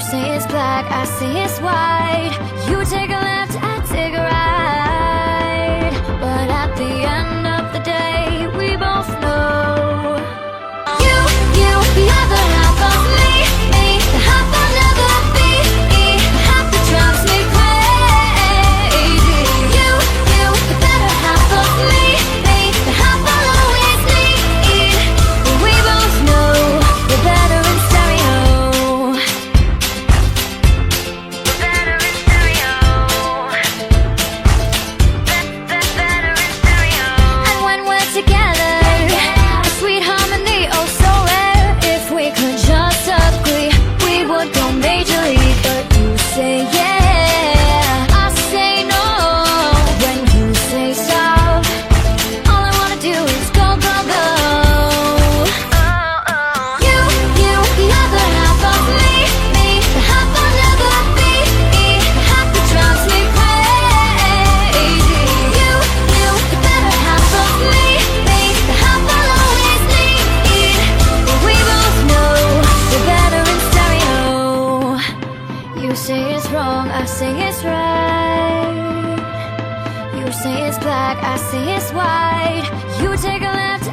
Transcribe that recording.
say it's black, I say it's white. You take a left, I take a right. But at the end of the day, we both know you, the other half of me, the half I'll never be, the half that drives me crazy. You, the better half of me, the half I'll always need. But we both know we're better in stereo. We're better in stereo. Better in stereo. And when we're together, a sweet harmony, oh so rare. If we could just agree, we would go major league. But you say yeah, I say no. When you say stop, all I wanna do is go, go, go. You, the other half of me, the half I'll never be, the half that drives me crazy. You, the better half of me, the half I'll always need. But we both know we're better in stereo. You say it's wrong, I say it's right. You say it's black, I say it's white. You take a left,